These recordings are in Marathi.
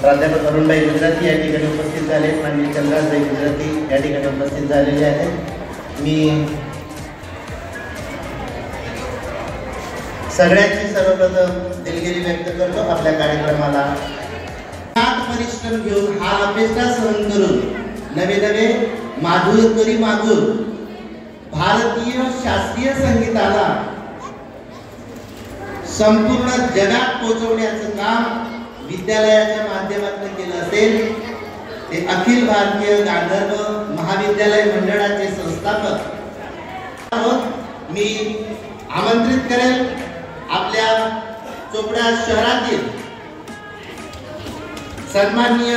प्राध्यापक अरुणभाई गुजराती या ठिकाणी उपस्थित झाले, माननीय चंद्रहासभाई गुजराती या ठिकाणी उपस्थित झालेले आहेत। मी सगळ्यांची सर्वप्रथम दिलगिरी व्यक्त करतो आपल्या कार्यक्रमाला। परिश्रम घेऊन हा अपेक्षा सहन करून नवे नवे माधुर करी माधुर भारतीय शास्त्रीय संगीताला संपूर्ण जगात पोहोचवण्याचं काम विद्यालयाच्या माध्यमातून केलं असेल ते अखिल भारतीय गांधर्व महाविद्यालय मंडळाचे संस्थापक मी आमंत्रित करेल आपल्या चोपडा शहरातील सन्माननीय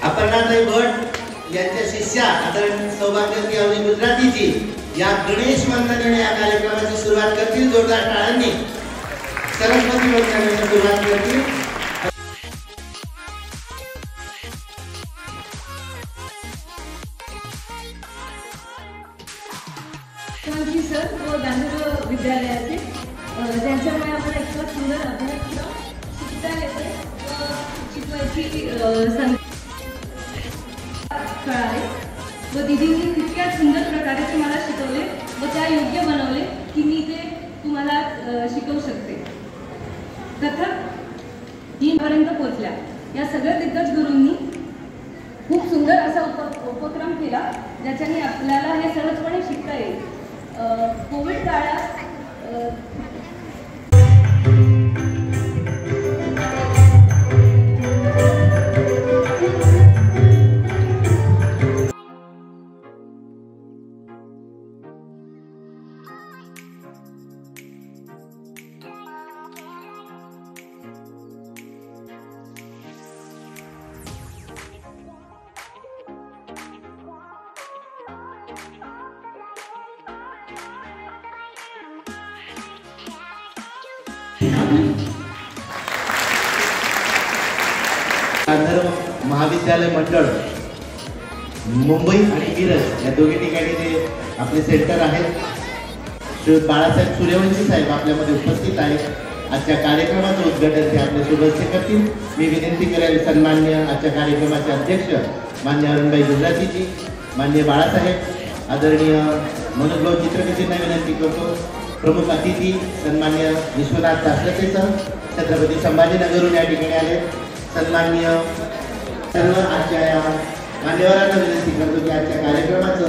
अपर्णाताई भट यांच्या शिष्या आदरणीय सौभाग्यवती अवनी गुजरातीजी या गणेश वंदनेने या कार्यक्रमाची सुरुवात करतील। जोरदार टाळ्यांनी सरस्वती वंदनेने सुरुवात करतील। सर व गांधर्व विद्यालयाचे ज्यांच्यामुळे आम्हाला इतका सुंदर अभ्यासक्रम शिकता येते व शिकवायची कळाले व दिदींनी तितक्या सुंदर प्रकारे ते मला शिकवले व त्या योग्य बनवले की मी ते तुम्हाला शिकवू शकते। कथक पर्यंत पोहोचल्या। या सगळ्या दिग्गज गुरूंनी खूप सुंदर असा उपक्रम केला ज्याच्याने आपल्याला हे सहजपणे शिकता येईल। कोविड काळात गांधर्व महाविद्यालय मंडळ मुंबई आणि मिरज या दोन्ही ठिकाणी ते आपले सेंटर आहेत। श्री बाळासाहेब सूर्यवंशी साहेब आपल्यामध्ये उपस्थित आहेत। आजच्या कार्यक्रमाचं उद्घाटन ते आपले शुभेच्छा करतील। मी विनंती करेल सन्माननीय आजच्या कार्यक्रमाचे अध्यक्ष माननीय अरुणभाई गुजरातीजी, माननीय बाळासाहेब, आदरणीय मनोजभाऊ चित्रकथींना विनंती करतो। प्रमुख अतिथी सन्माननीय विश्वनाथ शास्त्रते सर छत्रपती संभाजीनगरहून या ठिकाणी आले। सन्माननीय सर्व आजच्या या मान्यवरांना विनंती करतो की आजच्या कार्यक्रमाचं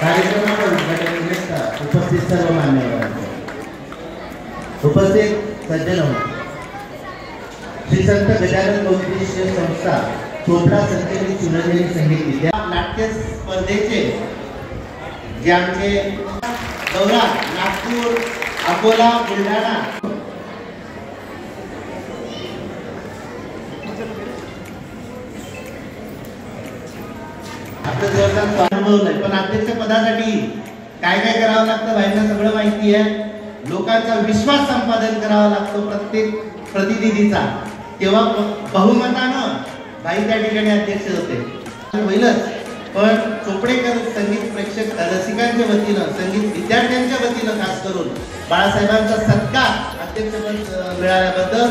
कार्यक्रमाला उद्घाटन उपस्थित सर्व मान्यवर उपस्थित सज्जन श्री संत गजानन बहुउद्देशीय संस्था चोपडा संकेतित सुनंदिनी संगीत विद्या नाट्य स्पर्धेचे जे आमचे गौरा नागपूर अकोला बुलढाणा अनुभवलंय, पण अध्यक्ष पदासाठी काय काय करावं लागतं भाईंना सगळं माहिती आहे। लोकांचा विश्वास संपादन करावा लागतो प्रत्येक प्रतिनिधीचा, तेव्हा बहुमतानं भाई त्या ठिकाणी अध्यक्ष होते। पहिलंच पण चोपडेकर रसिकांच्या वतीनं, संगीत विद्यार्थ्यांच्या वतीनं खास करून बाळासाहेबांचा सत्कार अध्यक्षपद मिळाल्याबद्दल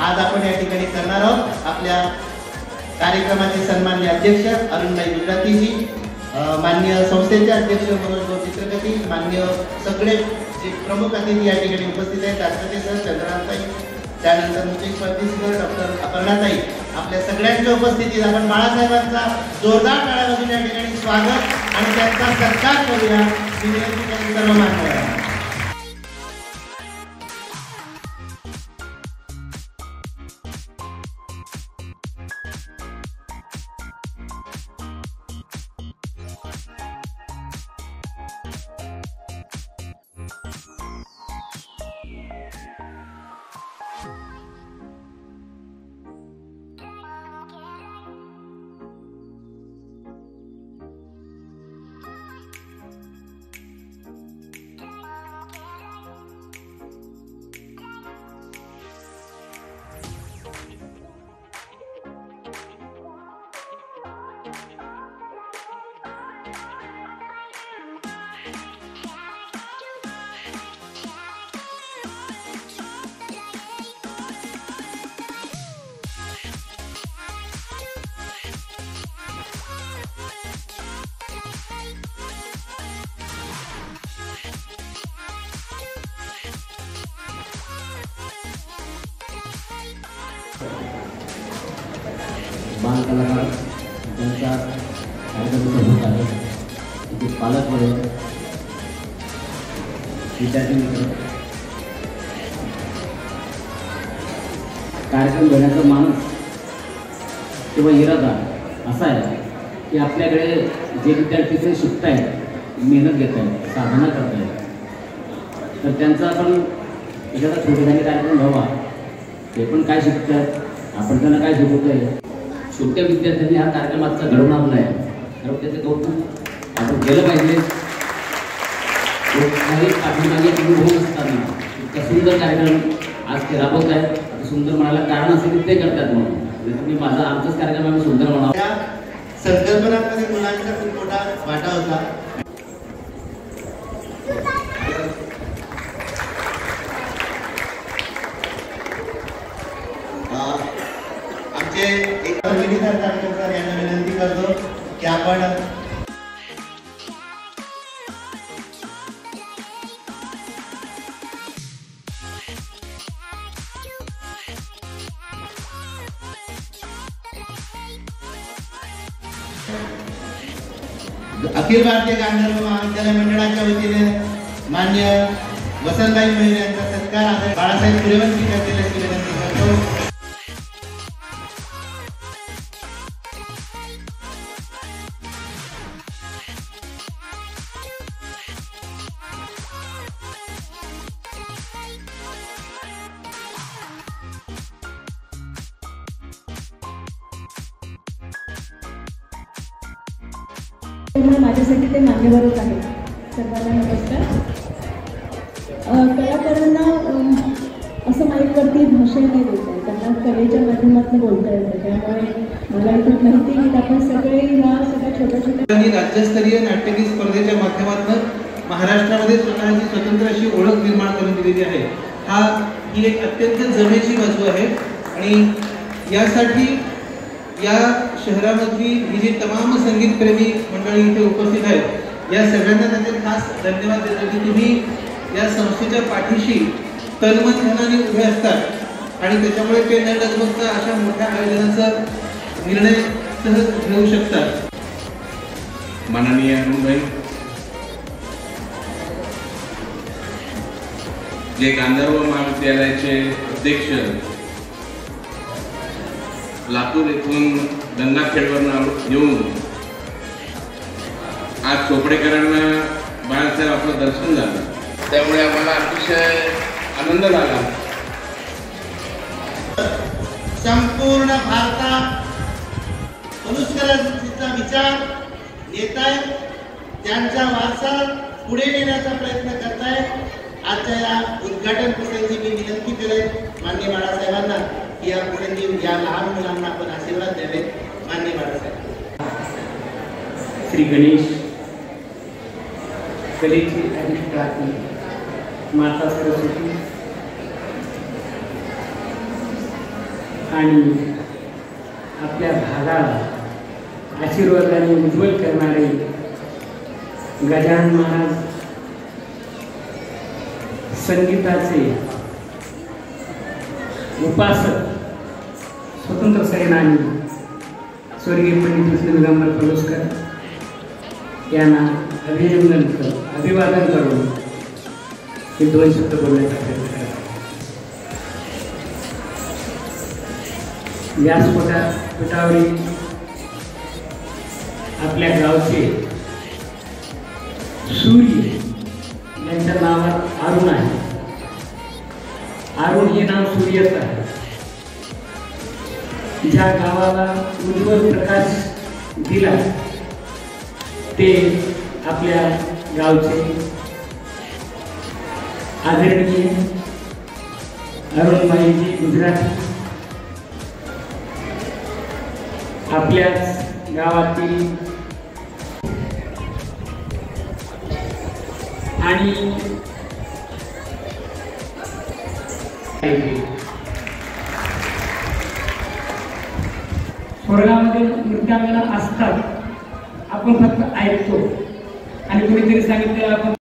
आज आपण या ठिकाणी करणार आहोत. आपल्या कार्यक्रमाचे सन्माननीय अध्यक्ष अरुणभाई गुजरातीजी, माननीय संस्थेचे अध्यक्ष मनोज भाऊ चित्रकटी, माननीय सगळे जे प्रमुख अतिथी या ठिकाणी उपस्थित आहेत, तात्काळ सर, चंद्रकांताई, त्यानंतर मुख्य स्पर्धीसर डॉक्टर अपर्णाताई, आपल्या सगळ्यांच्या उपस्थितीत आपण बाळासाहेबांचा जोरदार टाळ्या वाजवून या ठिकाणी स्वागत आणि त्यांचा सत्कार करूया. सर्व मान्यवर बाल कलाकार त्यांचा कार्यक्रम होत आहे. तिथे पालक वर्ग, विद्यार्थी मित्र, कार्यक्रम घेण्याचा माणूस किंवा इरादा असा आहे की आपल्याकडे जे विद्यार्थी ते शिकत आहेत, मेहनत घेत आहेत, साधना करत आहेत, तर त्यांचा आपण एखादा छोटेखानी कार्यक्रम घ्यावा. ते पण काय शिकतात, आपण त्यांना काय शिकवतोय. छोट्या विद्यार्थ्यांनी हा कार्यक्रम आजचा घडवून आणला आहे. कारण त्याचे कौतुक आपण केलं पाहिजे. काही पाठीमागे अनुभव असताना इतका सुंदर कार्यक्रम आज ते राबवत आहेत. सुंदर म्हणायला कारण असेल ते करतात म्हणून तुम्ही माझा आमचाच कार्यक्रम आम्ही सुंदर म्हणावा. या संकल्पनांमध्ये मुलांचा खूप मोठा वाटा होता. आमचे एक प्रतिनिधी सर यांना विनंती करतो की आपण अखिल भारतीय गांधर्व महाविद्यालय मंडळाच्या वतीने मान्य वसंतभाई मोहिते यांचा सत्कार आदरणीय बाळासाहेब सूर्यवंशी करतील अशी विनंती करतो. माझ्यासाठी ते मान्यवरच आहे. सर्वांना नमस्कार. कलाकारांना असं माईकवरती भाषण नाही देत आहे, त्यांना कलेच्या माध्यमातून बोलता येतं. त्यामुळे मला इथं माहिती आहे की आपण सगळे ह्या सगळ्या छोट्या छोट्या राज्यस्तरीय नाट्यगीत स्पर्धेच्या माध्यमातून महाराष्ट्रामध्ये स्वतःची स्वतंत्र अशी ओळख निर्माण करून दिलेली आहे. ही एक अत्यंत जमेची बाजू आहे आणि यासाठी या शहरामधली ही जी तमाम संगीतप्रेमी मंडळी इथे उपस्थित आहेत, या सगळ्यांना त्याचे खास धन्यवाद देतो की तुम्ही या संस्थेच्या पाठीशी तनमन धनाने उभे असतात आणि त्याच्यामुळे ते न डगमगता अशा मोठ्या आयोजनाचा निर्णय सहज घेऊ शकतात. माननीय अरुणभाई, जे गांधर्व महाविद्यालयाचे अध्यक्ष लातूर येथून गंगाखेडवरून येऊन आज चोपडेकरांना बाळासाहेब आपलं दर्शन झालं, त्यामुळे आम्हाला अतिशय आनंद झाला. संपूर्ण भारतात मनुष्यचा विचार येताय, त्यांचा वारसा पुढे नेण्याचा प्रयत्न करताय. आजच्या या उद्घाटन प्रसंगी मी विनंती करेन माननीय बाळासाहेबांना की या पुढे या लहान मुलांना आपण आशीर्वाद द्यावे. माननीय बाळासाहेब. श्री गणेश कलेची अधिष्ठात्री माता सरस्वती आणि आपल्या भागाला आशीर्वादाने उज्ज्वल करणारे गजानन महाराज संगीताचे उपासक स्वतंत्र सेनानी स्वर्गीय पंडित कृष्ण दिगंबर पलुसकर यांना अभिवादन करून हे 2 शब्द बोलण्याचा प्रयत्न करा. व्यासपीठावरील आपल्या गावचे सूर्य यांच्या नावात अरुण आहे. अरुण हे नाव सूर्याचं आहे. ज्या गावाला उज्ज्वल प्रकाश दिला ते आपल्या गावचे आदरणीय अरुणबाईजी गुजराती आपल्याच गावातील आणि स्वर्गामध्ये नृत्यांगना असतात, आपण फक्त ऐकतो आणि कुणीतरी सांगितलं आपण